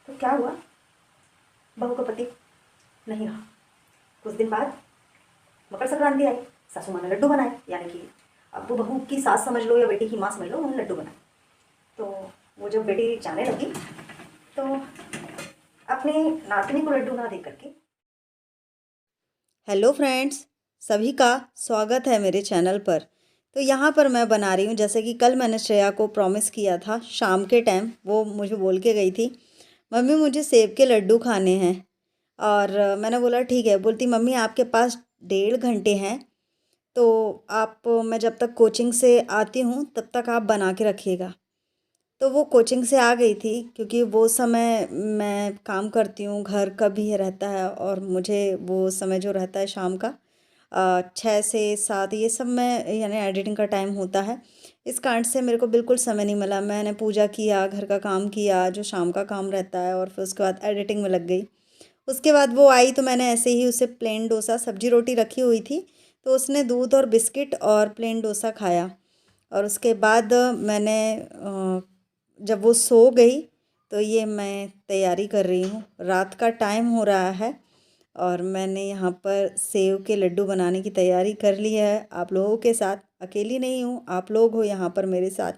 तो क्या हुआ, बहू का पति नहीं रहा। कुछ दिन बाद मकर संक्रांति आई, सासू माँ ने लड्डू बनाए, यानी कि अब वो बहू की सास समझ लो या बेटी की माँ समझ लो, उन्होंने लड्डू बनाए। तो वो जब बेटी जाने लगी तो अपने नातनी को लड्डू ना दे करके। हेलो फ्रेंड्स, सभी का स्वागत है मेरे चैनल पर। तो यहाँ पर मैं बना रही हूँ, जैसे कि कल मैंने श्रेया को प्रॉमिस किया था शाम के टाइम, वो मुझे बोल के गई थी मम्मी मुझे सेब के लड्डू खाने हैं। और मैंने बोला ठीक है। बोलती मम्मी आपके पास 1.5 घंटे हैं, तो आप मैं जब तक कोचिंग से आती हूँ तब तक आप बना के रखिएगा। तो वो कोचिंग से आ गई थी, क्योंकि वो समय मैं काम करती हूँ, घर का भी रहता है और मुझे वो समय जो रहता है शाम का 6 से 7, ये सब मैं यानी एडिटिंग का टाइम होता है। इस कारण से मेरे को बिल्कुल समय नहीं मिला। मैंने पूजा किया, घर का काम किया जो शाम का काम रहता है, और फिर उसके बाद एडिटिंग में लग गई। उसके बाद वो आई तो मैंने ऐसे ही उसे प्लेन डोसा, सब्जी रोटी रखी हुई थी, तो उसने दूध और बिस्किट और प्लेन डोसा खाया। और उसके बाद मैंने जब वो सो गई तो ये मैं तैयारी कर रही हूँ। रात का टाइम हो रहा है और मैंने यहाँ पर सेव के लड्डू बनाने की तैयारी कर ली है आप लोगों के साथ। अकेली नहीं हूँ, आप लोग हो यहाँ पर मेरे साथ।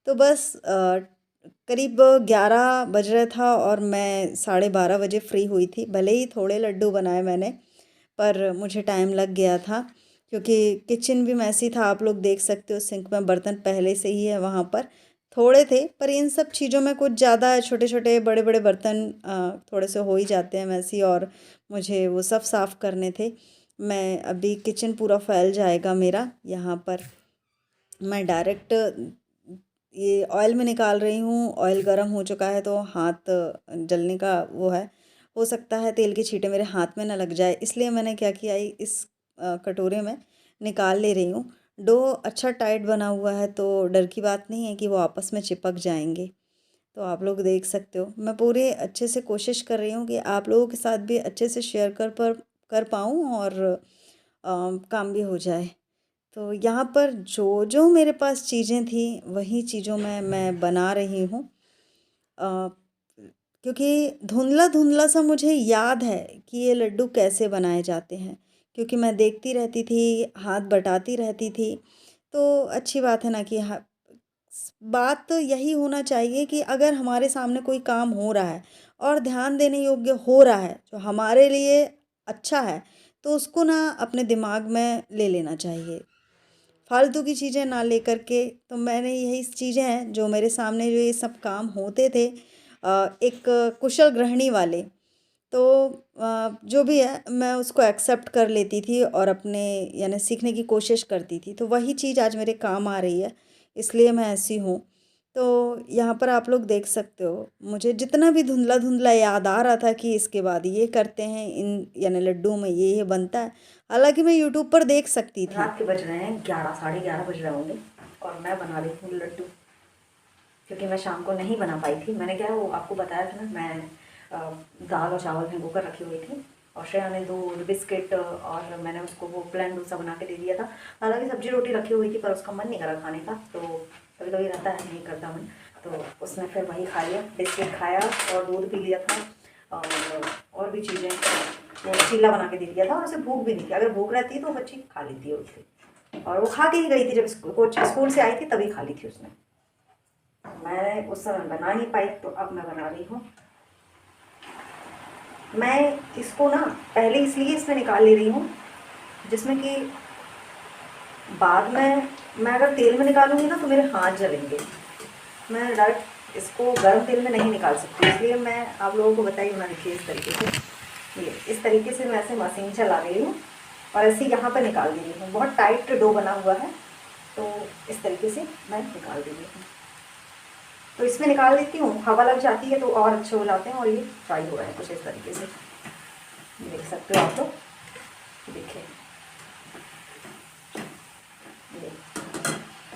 तो बस करीब 11 बज रहा था और मैं 12:30 बजे फ्री हुई थी। भले ही थोड़े लड्डू बनाए मैंने, पर मुझे टाइम लग गया था, क्योंकि किचन भी मैसी था। आप लोग देख सकते हो सिंक में बर्तन पहले से ही है, वहाँ पर थोड़े थे, पर इन सब चीज़ों में कुछ ज़्यादा छोटे छोटे बड़े बड़े बर्तन थोड़े से हो ही जाते हैं मैसी, और मुझे वो सब साफ़ करने थे। मैं अभी किचन पूरा फैल जाएगा मेरा यहाँ पर। मैं डायरेक्ट ये ऑयल में निकाल रही हूँ। ऑयल गर्म हो चुका है तो हाथ जलने का वो है, हो सकता है तेल के छींटे मेरे हाथ में ना लग जाए, इसलिए मैंने क्या किया, इस कटोरे में निकाल ले रही हूँ। डो अच्छा टाइट बना हुआ है तो डर की बात नहीं है कि वो आपस में चिपक जाएंगे। तो आप लोग देख सकते हो मैं पूरे अच्छे से कोशिश कर रही हूँ कि आप लोगों के साथ भी अच्छे से शेयर कर पाऊँ, और काम भी हो जाए। तो यहाँ पर जो जो मेरे पास चीज़ें थी वही चीज़ों में मैं बना रही हूँ। अ, क्योंकि धुंधला धुंधला सा मुझे याद है कि ये लड्डू कैसे बनाए जाते हैं, क्योंकि मैं देखती रहती थी, हाथ बटाती रहती थी। तो अच्छी बात है ना कि बात तो यही होना चाहिए कि अगर हमारे सामने कोई काम हो रहा है और ध्यान देने योग्य हो रहा है, जो हमारे लिए अच्छा है, तो उसको ना अपने दिमाग में ले लेना चाहिए, फालतू की चीज़ें ना लेकर के। तो मैंने यही चीज़ें हैं जो मेरे सामने जो ये सब काम होते थे, एक कुशल गृहिणी वाले, तो जो भी है मैं उसको एक्सेप्ट कर लेती थी और अपने यानी सीखने की कोशिश करती थी। तो वही चीज़ आज मेरे काम आ रही है, इसलिए मैं ऐसी हूँ। तो यहाँ पर आप लोग देख सकते हो, मुझे जितना भी धुंधला धुंधला याद आ रहा था कि इसके बाद ये करते हैं, इन यानी लड्डू में ये बनता है। हालांकि मैं यूट्यूब पर देख सकती थी। रात के बज रहे हैं 11, 11:30 बज रहे होंगे और मैं बना रही हूँ लड्डू, क्योंकि मैं शाम को नहीं बना पाई थी। मैंने क्या वो आपको बताया था ना, मैं दाल और चावल भिगो कर रखी हुई थी और श्रेया ने दूध बिस्किट और मैंने उसको वो प्लेन डोसा बना के दे दिया था। हालांकि सब्जी रोटी रखी हुई थी पर उसका मन नहीं करा खाने का, तो कभी कभी रहता है नहीं करता मन, तो उसने फिर वही खा लिया, बिस्किट खाया और दूध पी लिया था। और भी चीज़ें, वो चीला बना के दे दिया था और उसे भूख भी नहीं थी। अगर भूख रहती तो बच्ची खा लेती है उससे, और वो खा के ही गई थी। जब स्कूल से आई थी तभी खा ली थी उसने। मैं उस समय बना नहीं पाई तो अब मैं बना रही हूँ। मैं इसको ना पहले इसलिए इसमें निकाल ले रही हूँ जिसमें कि बाद में मैं अगर तेल में निकालूंगी ना तो मेरे हाथ जलेंगे। मैं डायरेक्ट इसको गर्म तेल में नहीं निकाल सकती, इसलिए मैं आप लोगों को बताई बना देखिए इस तरीके से। ये इस तरीके से मैं ऐसे मशीन चला रही हूँ और ऐसे यहाँ पर निकाल दे रही हूँ। बहुत टाइट डो बना हुआ है तो इस तरीके से मैं निकाल दे रही हूँ। तो इसमें निकाल देती हूँ, हवा लग जाती है तो और अच्छे हो जाते हैं। और ये फ्राई हो रहा है कुछ इस तरीके से, देख सकते हो आप लोग। देखिए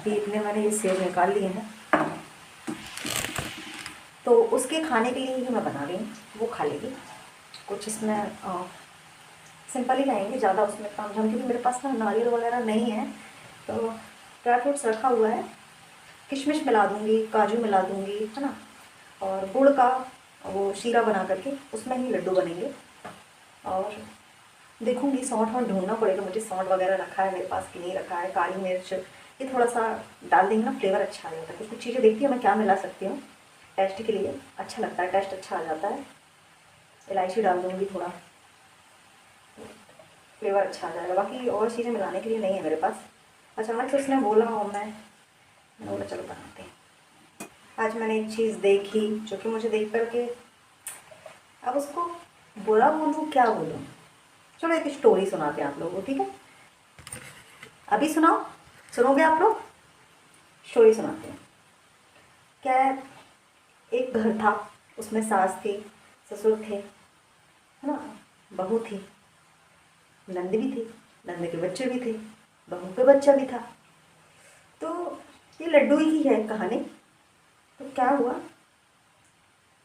ये इतने मैंने ये सेब निकाल लिए हैं, तो उसके खाने के लिए ही मैं बना रही हूँ। वो खा लेगी। कुछ इसमें सिंपल ही रहेंगे, ज़्यादा उसमें काम झाम, क्योंकि मेरे पास ना नारियल वगैरह नहीं है। तो ड्राई फ्रूट्स रखा हुआ है, किशमिश मिला दूँगी, काजू मिला दूँगी, है ना, और गुड़ का वो शीरा बना करके उसमें ही लड्डू बनेंगे। और देखूँगी, सौंठ और ढूंढना पड़ेगा मुझे, सौंठ वगैरह रखा है मेरे पास कि नहीं रखा है। काली मिर्च ये थोड़ा सा डाल देंगे ना, फ्लेवर अच्छा आ जाता है। कुछ कुछ चीज़ें देखती हूँ मैं क्या मिला सकती हूँ टेस्ट के लिए, अच्छा लगता है, टेस्ट अच्छा आ जाता है। इलायची डाल दूँगी थोड़ा, फ्लेवर अच्छा आ जाएगा। बाकी और चीज़ें मिलाने के लिए नहीं है मेरे पास। अचानक से उसने बोला और मैंने बोला चलो बनाते हैं। आज मैंने एक चीज़ देखी जो कि मुझे देख कर के, अब उसको बुरा बोलूँ क्या बोलूँ, चलो एक स्टोरी सुनाते हैं आप लोगों को, ठीक है? अभी सुनाओ, सुनोगे आप लोग? स्टोरी सुनाते हैं। क्या है, एक घर था, उसमें सास थी, ससुर थे, है ना, बहू थी, नंद भी थी, नंद के बच्चे भी थे, बहू के बच्चा भी था। तो ये लड्डू ही है कहानी। तो क्या हुआ,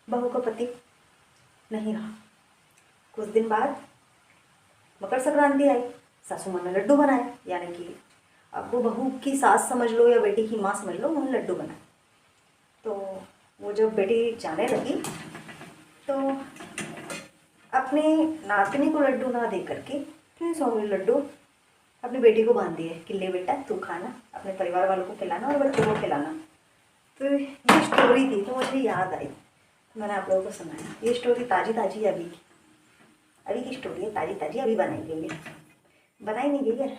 बहू का पति नहीं रहा। कुछ दिन बाद मकर संक्रांति आई, सासू माँ ने लड्डू बनाए, यानी कि अब वो बहू की सास समझ लो या बेटी की माँ समझ लो, उन्होंने लड्डू बनाए। तो वो जब बेटी जाने लगी तो अपने नातनी को लड्डू ना दे करके फिर 100 लड्डू अपनी बेटी को बांध दिए कि ले बेटा तू खाना, अपने परिवार वालों को खिलाना और बच्चों को खिलाना। तो ये स्टोरी थी तो मुझे याद आई, तो मैंने आप लोगों को सुनाया। ये स्टोरी ताज़ी ताज़ी अभी की, अभी की स्टोरी है, ताज़ी ताज़ी, अभी बनाई गई है, बनाई नहीं गई है,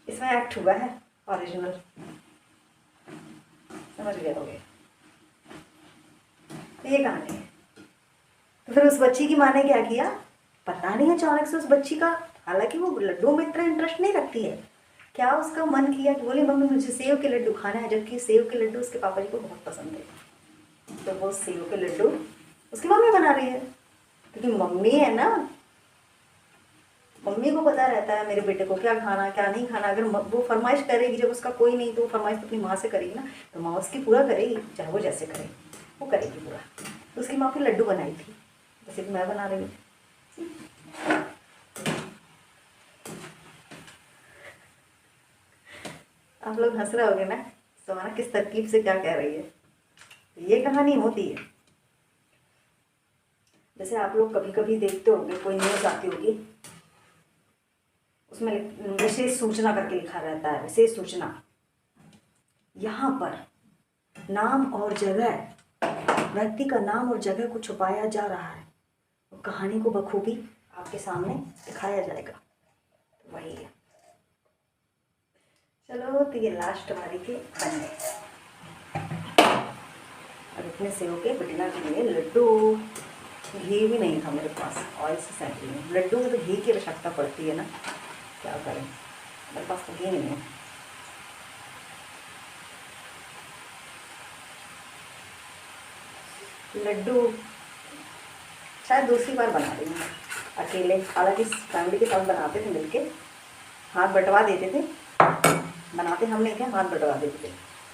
इसमें एक्ट हुआ है ओरिजिनल, समझ गए होगे। तो ये कहानी है। तो फिर उस बच्ची की माँ ने क्या किया, पता नहीं अचानक से उस बच्ची का, हालांकि वो लड्डू में इतना इंटरेस्ट नहीं रखती है, क्या उसका मन किया कि बोले मम्मी मुझे सेव के लड्डू खाना है, जबकि सेव के लड्डू उसके पापा जी को बहुत पसंद है। तो वो सेव के लड्डू उसकी मम्मी बना रही है, क्योंकि मम्मी है ना, मम्मी को पता रहता है मेरे बेटे को क्या खाना क्या नहीं खाना। अगर वो फरमाइश करेगी, जब उसका कोई नहीं तो वो फरमाइश तो अपनी माँ से करेगी ना, तो माँ उसकी पूरा करेगी, चाहे वो जैसे करे वो करेगी पूरा। तो उसकी माँ फिर लड्डू बनाई थी, जैसे कि मैं बना रही हूँ। आप लोग हंस रहे होगे ना, सवाना किस तरकीब से क्या कह रही है। ये कहानी होती है, जैसे आप लोग कभी कभी देखते होंगे कोई न्यूज़ आती होगी, उसमें विशेष सूचना करके लिखा रहता है, विशेष सूचना। यहाँ पर नाम और जगह, व्यक्ति का नाम और जगह को छुपाया जा रहा है, और कहानी को बखूबी आपके सामने दिखाया जाएगा। तो वही है। चलो तो ये लास्ट बारी के बन गए। और इतने सेव के बिटना के लिए लड्डू, घी भी नहीं था मेरे पास, ऑयल से सेंक लिए। लड्डू में तो घी की आवश्यकता पड़ती है ना, क्या करें, मेरे पास तो घी नहीं है। लड्डू शायद दूसरी बार बना रही हूँ अकेले, हालांकि फैमिली के साथ बनाते थे मिलके, हाथ बंटवा देते थे, बनाते हम नहीं थे, हाथ बंटवा देते थे।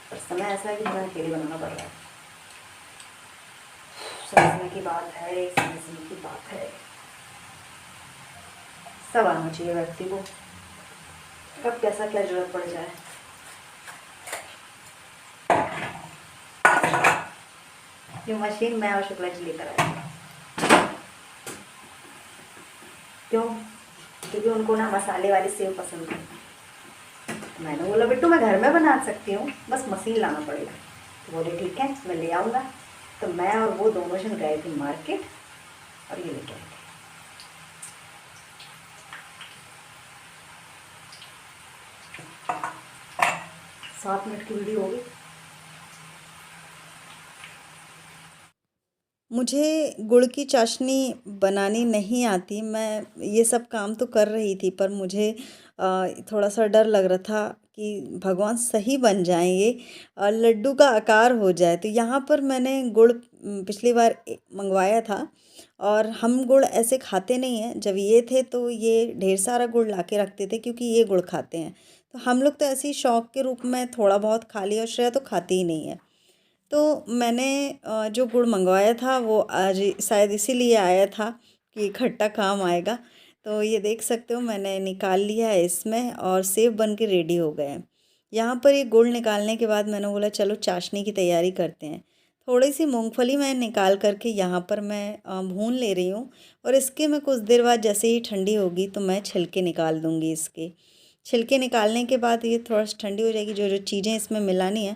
पर समय ऐसा है कि हमें अकेले बनाना पड़ रहा है। समझने की बात है, समझने की बात है, सब आना चाहिए व्यक्ति को, कब कैसा क्या जरूरत पड़ जाए। ये मशीन मैं और शुक्ला जी लेकर आए थे। क्यों? क्योंकि उनको ना मसाले वाली सेव पसंद है। मैंने बोला बिट्टू मैं घर में बना सकती हूँ, बस मशीन लाना पड़ेगा। तो बोले ठीक है मैं ले आऊँगा। तो मैं और वो दोनों जन गए थे मार्केट और ये लेके आए थे। 7 मिनट की वीडियो होगी। मुझे गुड़ की चाशनी बनानी नहीं आती। मैं ये सब काम तो कर रही थी, पर मुझे थोड़ा सा डर लग रहा था कि भगवान सही बन जाएं ये और लड्डू का आकार हो जाए। तो यहाँ पर मैंने गुड़ पिछली बार मंगवाया था, और हम गुड़ ऐसे खाते नहीं हैं। जब ये थे तो ये ढेर सारा गुड़ ला के रखते थे, क्योंकि ये गुड़ खाते हैं। तो हम लोग तो ऐसे ही शौक के रूप में थोड़ा बहुत खा लिया, और श्रेया तो खाती ही नहीं है। तो मैंने जो गुड़ मंगवाया था वो आज शायद इसीलिए आया था कि खट्टा काम आएगा। तो ये देख सकते हो मैंने निकाल लिया है इसमें, और सेव बन के रेडी हो गए हैं। यहाँ पर ये गुड़ निकालने के बाद मैंने बोला चलो चाशनी की तैयारी करते हैं। थोड़ी सी मूंगफली मैं निकाल करके यहाँ पर मैं भून ले रही हूँ। और इसके मैं कुछ देर बाद जैसे ही ठंडी होगी तो मैं छिलके निकाल दूँगी इसके। छिलके निकालने के बाद ये थोड़ा सा ठंडी हो जाएगी। जो जो चीज़ें इसमें मिलानी है,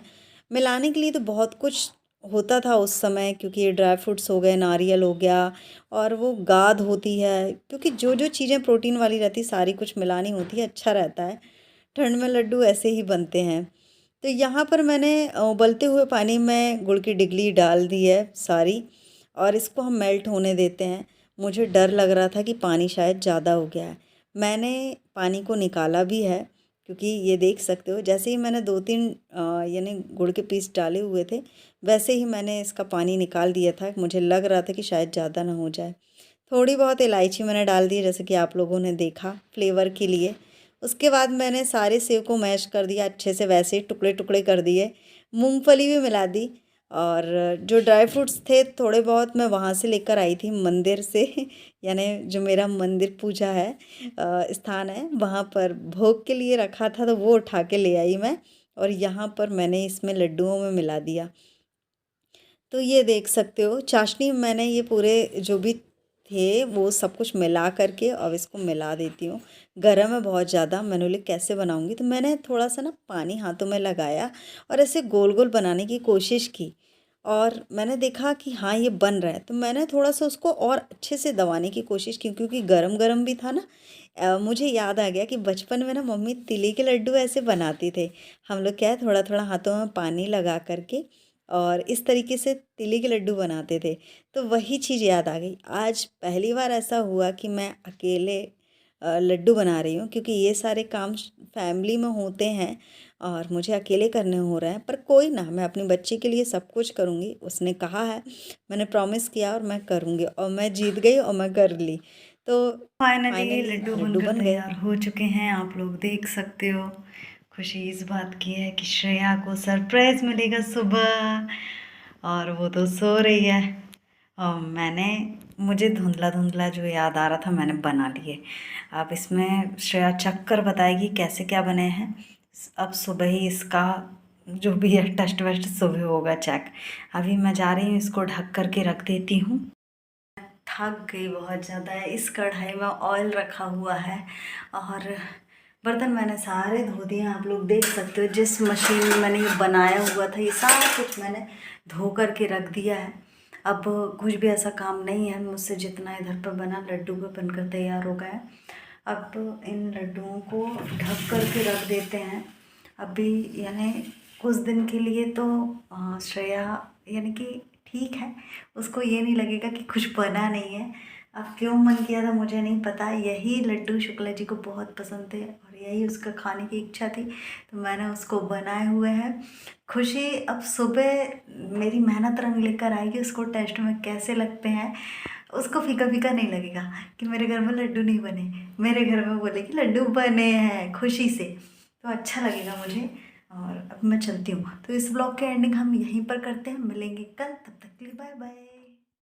मिलाने के लिए तो बहुत कुछ होता था उस समय, क्योंकि ये ड्राई फ्रूट्स हो गए, नारियल हो गया, और वो गाद होती है, क्योंकि जो जो चीज़ें प्रोटीन वाली रहती सारी कुछ मिलानी होती है, अच्छा रहता है। ठंड में लड्डू ऐसे ही बनते हैं। तो यहाँ पर मैंने उबलते हुए पानी में गुड़ की डिगली डाल दी है सारी, और इसको हम मेल्ट होने देते हैं। मुझे डर लग रहा था कि पानी शायद ज़्यादा हो गया है। मैंने पानी को निकाला भी है, क्योंकि ये देख सकते हो जैसे ही मैंने 2-3 यानी गुड़ के पीस डाले हुए थे, वैसे ही मैंने इसका पानी निकाल दिया था। मुझे लग रहा था कि शायद ज़्यादा ना हो जाए। थोड़ी बहुत इलायची मैंने डाल दी है, जैसे कि आप लोगों ने देखा, फ्लेवर के लिए। उसके बाद मैंने सारे सेव को मैश कर दिया अच्छे से, वैसे ही टुकड़े टुकड़े कर दिए। मूंगफली भी मिला दी, और जो ड्राई फ्रूट्स थे थोड़े बहुत मैं वहाँ से लेकर आई थी मंदिर से यानी जो मेरा मंदिर पूजा है स्थान है, वहाँ पर भोग के लिए रखा था, तो वो उठा के ले आई मैं, और यहाँ पर मैंने इसमें लड्डुओं में मिला दिया। तो ये देख सकते हो चाशनी मैंने ये पूरे जो भी थे वो सब कुछ मिला करके अब इसको मिला देती हूँ। गरम है बहुत ज़्यादा, मैंने बोली कैसे बनाऊँगी, तो मैंने थोड़ा सा ना पानी हाथों में लगाया और ऐसे गोल गोल बनाने की कोशिश की, और मैंने देखा कि हाँ ये बन रहा है, तो मैंने थोड़ा सा उसको और अच्छे से दबाने की कोशिश की, क्योंकि गरम गरम भी था ना। मुझे याद आ गया कि बचपन में ना मम्मी तिली के लड्डू ऐसे बनाती थे। हम लोग क्या है थोड़ा थोड़ा हाथों में पानी लगा करके और इस तरीके से तिली के लड्डू बनाते थे। तो वही चीज़ याद आ गई। आज पहली बार ऐसा हुआ कि मैं अकेले लड्डू बना रही हूँ, क्योंकि ये सारे काम फैमिली में होते हैं और मुझे अकेले करने हो रहे हैं। पर कोई ना, मैं अपनी बच्ची के लिए सब कुछ करूँगी। उसने कहा है, मैंने प्रॉमिस किया और मैं करूँगी, और मैं जीत गई और मैं कर ली। तो फाइनली फाइनली लड्डू लड्डू बनकर बन गए। तैयार हो चुके हैं, आप लोग देख सकते हो। खुशी इस बात की है कि श्रेया को सरप्राइज मिलेगा सुबह, और वो तो सो रही है। और मुझे धुंधला धुंधला जो याद आ रहा था मैंने बना लिए। अब इसमें श्रेया चख कर बताएगी कैसे क्या बने हैं। अब सुबह ही इसका जो भी है टेस्ट वेस्ट सुबह होगा चेक। अभी मैं जा रही हूँ, इसको ढक कर के रख देती हूँ। थक गई बहुत ज़्यादा है। इस कढ़ाई में ऑयल रखा हुआ है और बर्तन मैंने सारे धो दिए हैं। आप लोग देख सकते हो जिस मशीन में मैंने ये बनाया हुआ था, ये सारा कुछ मैंने धो कर के रख दिया है। अब कुछ भी ऐसा काम नहीं है मुझसे, जितना इधर पर बना लड्डू भी बनकर तैयार हो गया है। अब इन लड्डुओं को ढक कर के रख देते हैं अभी, यानी कुछ दिन के लिए। तो श्रेया यानी कि ठीक है, उसको ये नहीं लगेगा कि कुछ बना नहीं है। अब क्यों मन किया था मुझे नहीं पता, यही लड्डू शुक्ला जी को बहुत पसंद थे और यही उसका खाने की इच्छा थी, तो मैंने उसको बनाए हुए हैं। खुशी अब सुबह मेरी मेहनत रंग लेकर आएगी, उसको टेस्ट में कैसे लगते हैं। उसको फीका फीका नहीं लगेगा कि मेरे घर में लड्डू नहीं बने, मेरे घर में बोलेगी लड्डू बने हैं खुशी से, तो अच्छा लगेगा मुझे। और अब मैं चलती हूँ, तो इस ब्लॉग के एंडिंग हम यहीं पर करते हैं। मिलेंगे कल, तब तक के लिए बाय बाय।